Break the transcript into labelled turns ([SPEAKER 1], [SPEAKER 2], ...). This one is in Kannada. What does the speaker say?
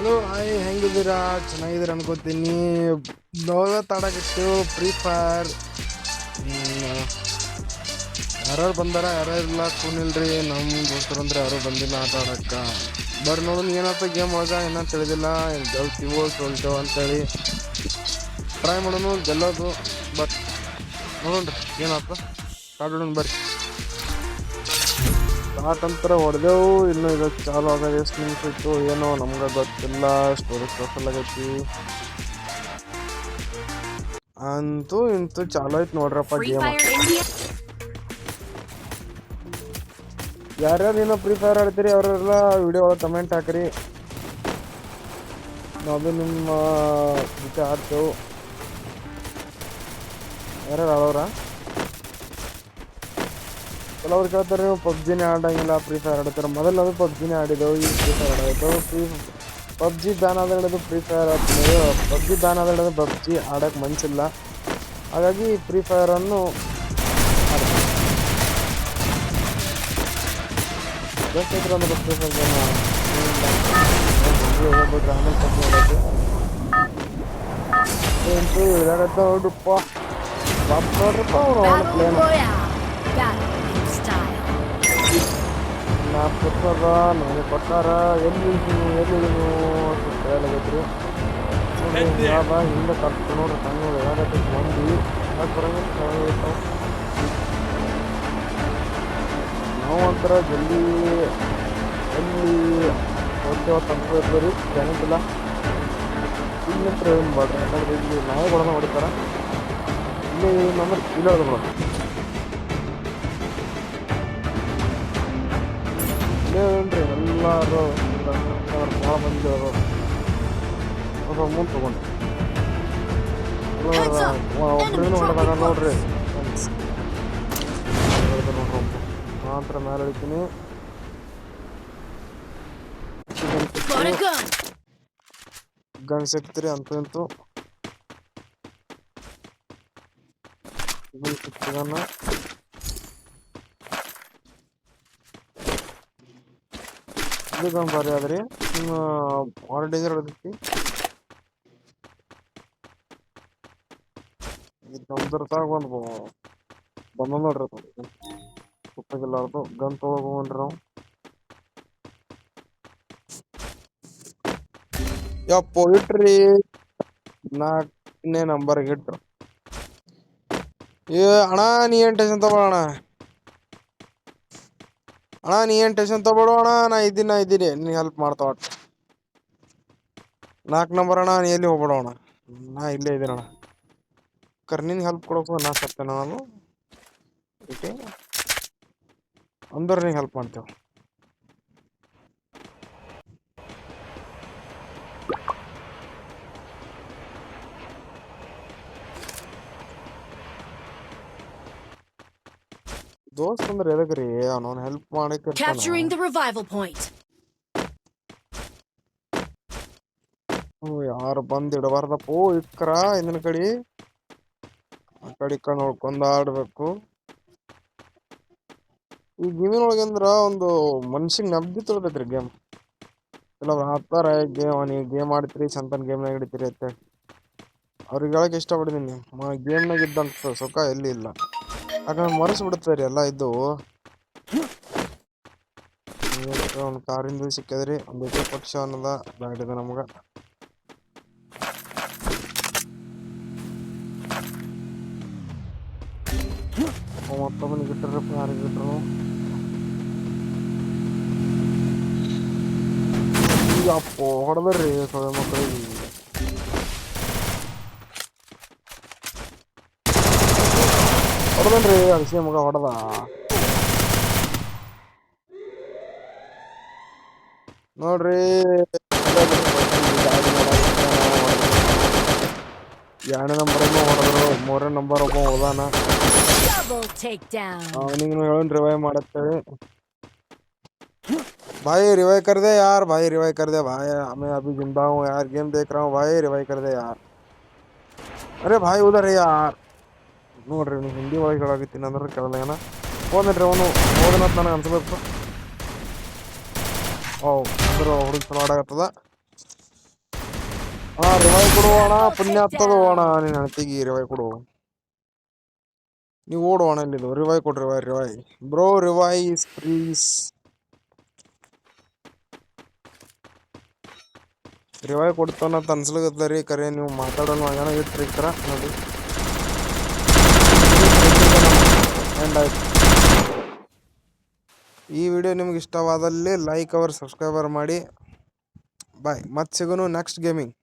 [SPEAKER 1] Hello hi ಹೆಂಗಿದ್ದೀರಾ? ಚೆನ್ನಾಗಿದ್ದೀರಾ ಅನ್ಕೋತೀನಿ. ಆಡಾಗಿತ್ತು ಫ್ರೀ ಫೈರ್. ಯಾರ್ಯಾರು ಬಂದಾರ ಯಾರ್ಯಾರಿಲ್ಲ ಕೂನಿಲ್ರಿ. ನಮ್ಮ ದೋಸ್ತರು ಅಂದ್ರೆ ಯಾರು ಬಂದಿಲ್ಲ ಆಟ ಆಡಕ್ಕ. ಬರ್ರಿ ನೋಡೋಣ ಏನಪ್ಪ ಗೇಮ್ ಒಳಗ ಏನಂತ ತಿಳಿದಿಲ್ಲ. ಗೆಲ್ತೀವೋ ಸೋಲ್ತೇವೋ ಅಂತೇಳಿ ಟ್ರೈ ಮಾಡೋಣ ಗೆಲ್ಲೋದು. ಬಟ್ ನೋಡೋಣ್ರಿ ಏನಪ್ಪ ಸ್ಟಾರ್ಟ್ ಬರ್ರಿ. ಸ್ಟಾರ್ಟ್ ಅಂತರ ಹೊಡೆದೆವು. ಇನ್ನು ಇದು ಚಾಲು ಆಗೋದು ಎಷ್ಟು ನಿಮಿಷ ಇತ್ತು ಏನೋ ನಮ್ಗೆ ಗೊತ್ತಿಲ್ಲ. ಸ್ಟೋರೇಜ್ ಸ್ಪೆಷಲ್ ಆಗೈತಿ ಅಂತೂ ಇಂತೂ ಚಾಲು ಐತಿ ನೋಡ್ರಪ್ಪ ಗೇಮ್. ಯಾರ್ಯಾರು ಏನೋ ಫ್ರೀ ಫೈರ್ ಆಡ್ತೀರಿ ಅವರೆಲ್ಲ ವಿಡಿಯೋ ಒಳಗೆ ಕಮೆಂಟ್ ಹಾಕ್ರಿ. ನಾವು ನಿಮ್ಮ ಜೊತೆ ಆಡ್ತೇವೆ. ಯಾರ್ಯಾರು ಆಡೋರ? ಕೆಲವ್ರು ಕೇಳ್ತಾರೆ ನೀವು ಪಬ್ಜಿನೇ ಆಡಂಗಿಲ್ಲ ಫ್ರೀ ಫೈರ್ ಆಡ್ತಾರೆ. ಮೊದಲು ಅದು ಪಬ್ಜಿನೇ ಆಡಿದೆವು, ಈಗ ಫ್ರೀ ಫೈರ್ ಆಡೋದು. ಪಬ್ಜಿ ಬ್ಯಾನ್ ಆದ ಹಿಡಿದು ಫ್ರೀ ಫೈರ್ ಆಗ್ತದೆ. ಪಬ್ಜಿ ಬ್ಯಾನ್ ಆದ ಹಿಡಿದು ಪಬ್ಜಿ ಆಡೋಕೆ ಮನಸ್ಸಿಲ್ಲ. ಹಾಗಾಗಿ ಫ್ರೀ ಫೈರನ್ನು ಬೆಸ್ಟ್ ಐತ್ರ ಅಂದ್ರೆ ಫ್ರೀ ಫೈರ್ ಜನ ಹೋಗ್ಬಿಟ್ರೆ ಆಮೇಲೆ ಪಬ್ಜಿ ಆಡೋದು ಅಂತೂ ಇದಾಗತ್ತ. ನೋಡ್ರಪ್ಪ ನೋಡ್ರಪ್ಪ ಅವ್ರು ಅವನ ಪ್ಲೇನ್ ಕೊಟ್ಟಾರ ನನಗೆ ಕೊಟ್ಟಾರ. ಎಲ್ಲಿದ್ದೀನು ಅಂತ ಕೇಳಾಗೈತ್ರಿ. ಯಾವ ಹಿಂದೆ ಕರ್ತು ನೋಡ್ರಿ ಕಣ್ಣು ಹೇಳಾಗತ್ತೆ ಮಂದಿ ಯಾಕೆ ಬರಂಗಿಲ್ಲ. ನಾವು ಒಂಥರ ಜಲ್ದಿ ಎಲ್ಲಿ ಹೋಗ್ತೇವ ತಂತ್ರ ಇರ್ತೀರಿ ಜನಕ್ಕಿಲ್ಲ. ಇಲ್ಲಂತ್ರ ಏನು ಮಾಡ್ರಿ ಯಾಕಂದ್ರೆ ಇಲ್ಲಿ ನಾಯಿಗಳನ್ನ ಹೊಡಿತಾರ. ಇಲ್ಲಿ ನಂಬರ್ ಇಲ್ಲ ನೋಡ್ರಿ. ಇಲ್ಲೇನ್ರಿ ಎಲ್ಲರೂ ಭಾಳ ಮಂದಿ ಅವರು ಮುಂದೆ ತಗೊಂಡು ಒಬ್ರೇನು ಹೊಡೆದಾಗ ನೋಡ್ರಿ. ನೋಡ್ರಿ ಮಾತ್ರ ಮೇಲೆ ಹಿಡಿತೀನಿ. ಗನ್ ಸಿಕ್ತಿರಿ ಅಂತೂ ಇಂತೂ ಗನ್ ಸಿಕ್ತಿಗನ್ನ. ಇದು ಗನ್ ಬಾರಿ ಆದ್ರಿ ನಿಮ್ಮ ಭಾಳ ಡೇಂಜರ್ ಹೊಡೆದೈತಿ. ನಮ್ದರ್ತಾಗ ಒಂದು ಬಂದ ನೋಡ್ರಿ ಉಪ್ಪಾಗಿಲ್ಲಾರ್ದು ಗನ್ ತೊಗೊಳ್ರಿ ನಾವು. ಯಪ್ಪ ಇಟ್ರಿ 4ನೇ ನಂಬರ್ಗೆ ಇಟ್ರು. ಅಣ್ಣ ನೀ ಏನು ಟೆನ್ಷನ್ ತಗೊಳ್ಳೋಣ. ಅಣ್ಣ ನೀ ಏನು ಟೆನ್ಷನ್ ತಗೊಳ್ಳೋ ಅಣ್ಣ. ನಾ ಇದ್ದೀನಿ ನೀ ಹೆಲ್ಪ್ ಮಾಡ್ತಾವ. 4 ನಂಬರ್ ಅಣ್ಣ. ನೀ ಎಲ್ಲಿ ಹೋಗ್ಬೇಡೋಣ. ನಾ ಇಲ್ಲೇ ಇದ್ದೀನಣ್ಣ. ನಿನ್ಗೆ ಹೆಲ್ಪ್ ಕೊಡೋಕೆ ನಾ ಸತ್ತೇನ ನಾನು ಅಂದ್ರೆ ನೀ ಹೆಲ್ಪ್ ಮಾಡ್ತೇವೆ. ದೋಸ್ತ್ ಅಂದ್ರೆ ಎದಕ್ರಿ ಅವನು ಹೆಲ್ಪ್ ಮಾಡಕ್ಕೆ. ಯಾರು ಬಂದು ಇಡಬಾರ್ದಪ್ಪೋ ಇಕ್ರ ಹಿಂದಿನ ಕಡೆ ಆ ಕಡೆ ನೋಡ್ಕೊಂಡ್ ಆಡ್ಬೇಕು. ಈ ಗೇಮಿನ ಒಳಗಂದ್ರ ಒಂದು ಮನುಷ್ಯಗ್ ನಬ್ದಿ ತೊಳ್ಬೇಕ್ರಿ ಗೇಮ್. ಕೆಲವ್ರು ಹಾಕ್ತಾರ ಗೇಮ್ ಆಡ್ತೀರಿ ಚಂತನ್ ಗೇಮ್ನಾಗ ಹಿಡಿತೀರಿ ಅಂತ. ಅವ್ರಿಗೆ ಹೇಳಕ್ ಇಷ್ಟಪಡ್ತೀನಿ ಗೇಮ್ನಾಗ ಇದ್ದಂತ ಸುಖ ಎಲ್ಲಿ ಇಲ್ಲ. ಯಾಕಂದ್ರೆ ಮರೆಸ್ಬಿಡ್ತಾರೆ ಎಲ್ಲ ಇದ್ದು. ಒಂದು ಕಾರಿಂದ ಸಿಕ್ಕಿದ್ರಿ ಒಂದು ಪಕ್ಷ ಅನ್ನೋದ ಬ್ಯಾಡಿದೆ ನಮ್ಗ. ಮತ್ತೊಬ್ಬನಿಗೆ ಇಟ್ಟರಪ್ಪ ಯಾರಿಗೆ ಇಟ್ಟರು. ಅಪ್ಪೋ ಹೊಡೆದ್ರಿ ಸೊಳ್ಳೆ ಮಕ್ಕಳಿಗೆ. ಹೊಡೆದನ್ರಿ ಅಗಸಿ ಮಗ ಹೊಡೆದ. ನೋಡ್ರಿ 2ನೇ ನಂಬರ್ ಹೊಡೆದ್ರು. 3ನೇ ನಂಬರ್ ಒಬ್ಬ ಹೋದಾನ. ಅವನಿಗೆ ಹೇಳೋನ್ ರಿವೈವ್ ಮಾಡತ್ತೇಳಿ. भाई रिवाइव कर दे यार. भाई रिवाइव कर दे भाई. मैं अभी जिंदा हूँ यार. गेम देख रहा हूँ भाई. रिवाइव कर दे यार. अरे भाई उधर है यार. ನೋಡ್ರಿ ನೀವು ಹಿಂದಿ ಒಳಗೆ ಹೇಳಾಕತ್ತೀನಿ ಅಂದ್ರೆ ಕೇಳಲ್ಲ ಏನ. ಹೋದ್ರಿ ಅವನು ಹೋದನಂತ ನನಗೆ ಅನ್ಸ್ಬೇಕು. ಅಂದ್ರೆ ಹುಡುಗ ಚಲೋ ಆಡಾಕತ್ತದ. ರಿವೈವ್ ಕೊಡು ಅಣ್ಣ,
[SPEAKER 2] Double
[SPEAKER 1] ಪುಣ್ಯ ಹತ್ತದು
[SPEAKER 2] takedown.
[SPEAKER 1] ಅಣ್ಣ, ನೀನ್ ಹೆಣ್ತಿಗೆ ರಿವೈವ್ ಕೊಡು. ನೀವು ಓಡು ಅಣ್ಣ, ಇಲ್ಲಿದು ರಿವೈವ್ ಕೊಡು, revive bro, revise please. Revive ಕೊಡ್ತಾನಂತ ಅನ್ಸ್ಲಿಕತ್ತರಿ, ಕರೆ ನೀವು ಮಾತಾಡೋಣ ಮಗನ ಇಟ್ಟಿರ್ತಾರ ನೋಡಿ. ಎಂಡ್ ಆಯ್ತು. ಈ ವಿಡಿಯೋ ನಿಮ್ಗೆ ಇಷ್ಟವಾದಲ್ಲಿ ಲೈಕ್ ಅವರ್ ಸಬ್ಸ್ಕ್ರೈಬರ್ ಮಾಡಿ. ಬಾಯ್, ಮತ್ತೆ ಸಿಗೋನು ನೆಕ್ಸ್ಟ್ ಗೇಮಿಂಗ್.